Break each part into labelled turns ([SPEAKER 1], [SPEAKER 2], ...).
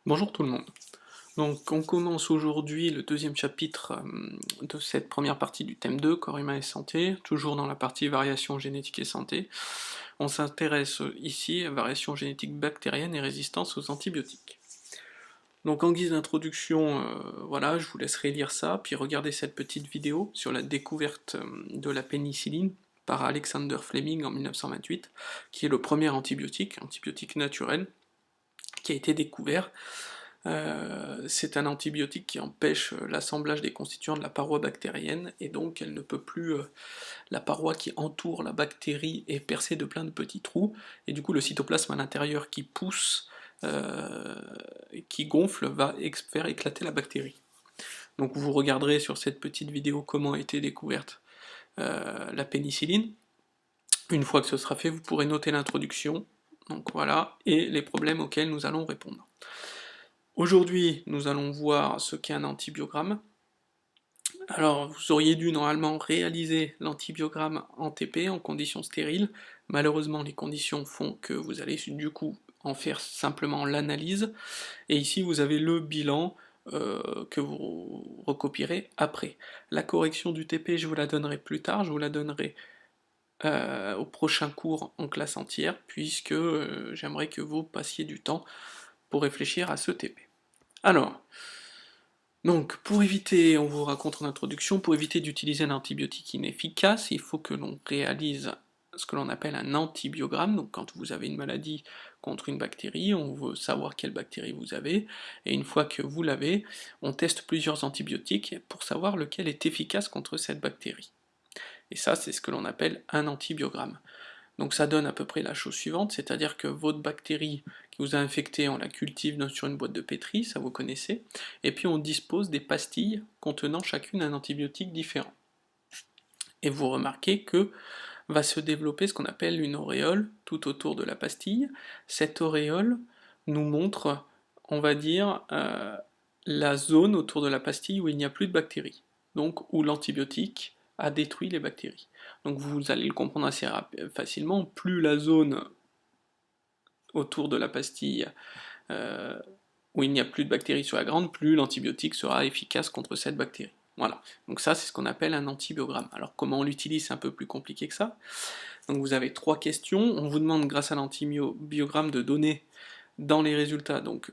[SPEAKER 1] Bonjour tout le monde. Donc on commence aujourd'hui le deuxième chapitre de cette première partie du thème 2, corps humain et santé, toujours dans la partie variation génétique et santé. On s'intéresse ici à variation génétique bactérienne et résistance aux antibiotiques. Donc en guise d'introduction, voilà, je vous laisserai lire ça, puis regarder cette petite vidéo sur la découverte de la pénicilline par Alexander Fleming en 1928, qui est le premier antibiotique naturel, qui a été découvert. C'est un antibiotique qui empêche l'assemblage des constituants de la paroi bactérienne, et donc elle ne peut plus, la paroi qui entoure la bactérie est percée de plein de petits trous, et du coup le cytoplasme à l'intérieur qui pousse, qui gonfle, va faire éclater la bactérie. Donc vous regarderez sur cette petite vidéo comment a été découverte la pénicilline. Une fois que ce sera fait, vous pourrez noter l'introduction, donc voilà, et les problèmes auxquels nous allons répondre. Aujourd'hui, nous allons voir ce qu'est un antibiogramme. Alors, vous auriez dû normalement réaliser l'antibiogramme en TP, en conditions stériles. Malheureusement, les conditions font que vous allez du coup en faire simplement l'analyse. Et ici, vous avez le bilan que vous recopierez après. La correction du TP, je vous la donnerai plus tard, je vous la donnerai au prochain cours en classe entière, puisque j'aimerais que vous passiez du temps pour réfléchir à ce TP. Alors, donc pour éviter, on vous raconte en introduction, pour éviter d'utiliser un antibiotique inefficace, il faut que l'on réalise ce que l'on appelle un antibiogramme. Donc quand vous avez une maladie contre une bactérie, on veut savoir quelle bactérie vous avez, et une fois que vous l'avez, on teste plusieurs antibiotiques pour savoir lequel est efficace contre cette bactérie. Et ça, c'est ce que l'on appelle un antibiogramme. Donc ça donne à peu près la chose suivante, c'est-à-dire que votre bactérie qui vous a infecté, on la cultive sur une boîte de pétri, ça vous connaissez, et puis on dispose des pastilles contenant chacune un antibiotique différent. Et vous remarquez que va se développer ce qu'on appelle une auréole tout autour de la pastille. Cette auréole nous montre, on va dire, la zone autour de la pastille où il n'y a plus de bactéries, donc où l'antibiotique a détruit les bactéries. Donc vous allez le comprendre assez facilement, plus la zone autour de la pastille euh, où il n'y a plus de bactéries sur la glande, plus l'antibiotique sera efficace contre cette bactérie. Voilà, donc ça c'est ce qu'on appelle un antibiogramme. Alors comment on l'utilise, c'est un peu plus compliqué que ça. Donc vous avez trois questions, on vous demande grâce à l'antibiogramme de donner dans les résultats donc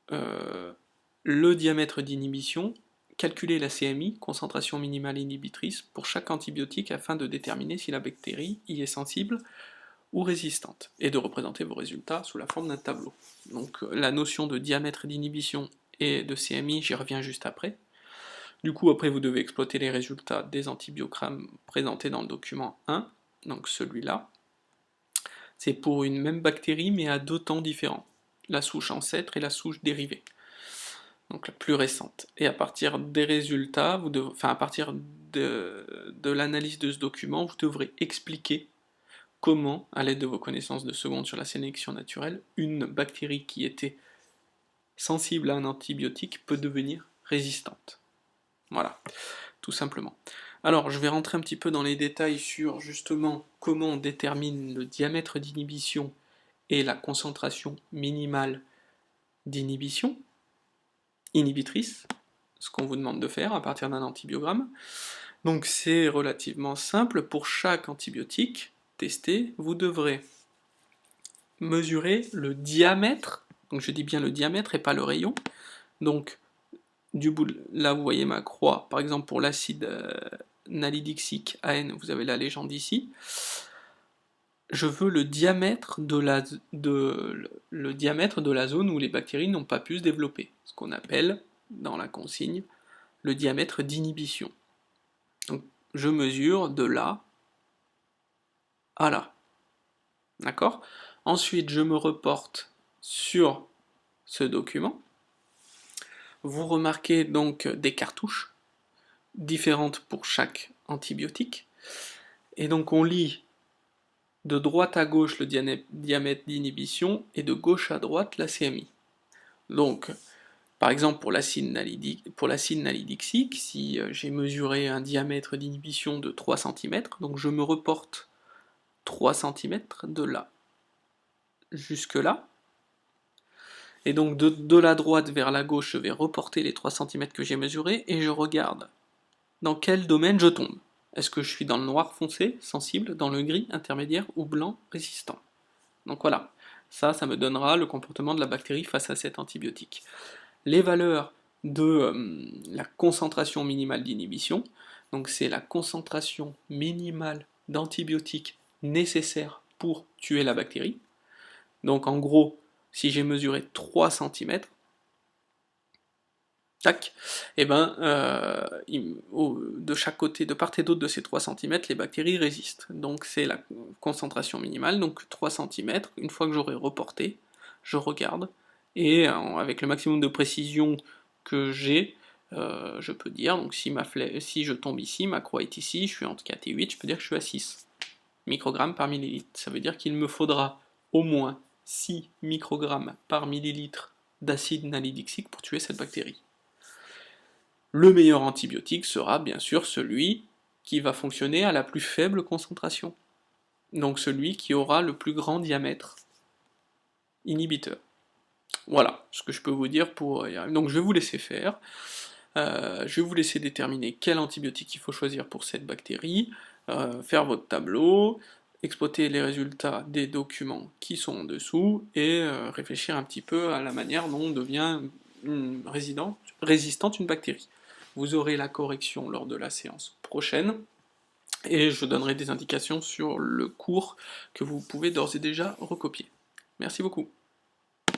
[SPEAKER 1] le diamètre d'inhibition, calculer la CMI, concentration minimale inhibitrice, pour chaque antibiotique afin de déterminer si la bactérie y est sensible ou résistante, et de représenter vos résultats sous la forme d'un tableau. Donc la notion de diamètre d'inhibition et de CMI, j'y reviens juste après. Du coup, après, vous devez exploiter les résultats des antibiogrammes présentés dans le document 1, donc celui-là. C'est pour une même bactérie, mais à deux temps différents, la souche ancêtre et la souche dérivée, donc la plus récente. Et à partir des résultats, à partir de l'analyse de ce document, vous devrez expliquer comment, à l'aide de vos connaissances de seconde sur la sélection naturelle, une bactérie qui était sensible à un antibiotique peut devenir résistante. Voilà, tout simplement. Alors, je vais rentrer un petit peu dans les détails sur justement comment on détermine le diamètre d'inhibition et la concentration minimale d'inhibition, inhibitrice, ce qu'on vous demande de faire à partir d'un antibiogramme. Donc c'est relativement simple, pour chaque antibiotique testé, vous devrez mesurer le diamètre, donc je dis bien le diamètre et pas le rayon, donc du bout là vous voyez ma croix, par exemple pour l'acide nalidixique AN, vous avez la légende ici, je veux le diamètre le diamètre de la zone où les bactéries n'ont pas pu se développer, ce qu'on appelle dans la consigne le diamètre d'inhibition. Donc je mesure de là à là. D'accord? Ensuite, je me reporte sur ce document. Vous remarquez donc des cartouches différentes pour chaque antibiotique. Et donc on lit de droite à gauche le diamètre d'inhibition et de gauche à droite la CMI. Donc, par exemple pour l'acide nalidixique, si j'ai mesuré un diamètre d'inhibition de 3 cm, donc je me reporte 3 cm de là jusque là, Et donc de la droite vers la gauche, je vais reporter les 3 cm que j'ai mesurés, et je regarde dans quel domaine je tombe. Est-ce que je suis dans le noir foncé, sensible, dans le gris, intermédiaire, ou blanc, résistant? Donc voilà, ça me donnera le comportement de la bactérie face à cet antibiotique. Les valeurs de la concentration minimale d'inhibition, donc c'est la concentration minimale d'antibiotiques nécessaire pour tuer la bactérie. Donc en gros, si j'ai mesuré 3 cm, tac, et ben, de chaque côté, de part et d'autre de ces 3 cm, les bactéries résistent. Donc c'est la concentration minimale, donc 3 cm, une fois que j'aurai reporté, je regarde, et avec le maximum de précision que j'ai, je peux dire, donc si je tombe ici, ma croix est ici, je suis entre 4 et 8, je peux dire que je suis à 6 microgrammes par millilitre. Ça veut dire qu'il me faudra au moins 6 microgrammes par millilitre d'acide nalidixique pour tuer cette bactérie. Le meilleur antibiotique sera bien sûr celui qui va fonctionner à la plus faible concentration. Donc celui qui aura le plus grand diamètre inhibiteur. Voilà ce que je peux vous dire pour... Donc je vais vous laisser faire. Je vais vous laisser déterminer quel antibiotique il faut choisir pour cette bactérie, faire votre tableau, exploiter les résultats des documents qui sont en dessous, et réfléchir un petit peu à la manière dont devient résistante une bactérie. Vous aurez la correction lors de la séance prochaine, et je donnerai des indications sur le cours que vous pouvez d'ores et déjà recopier. Merci beaucoup.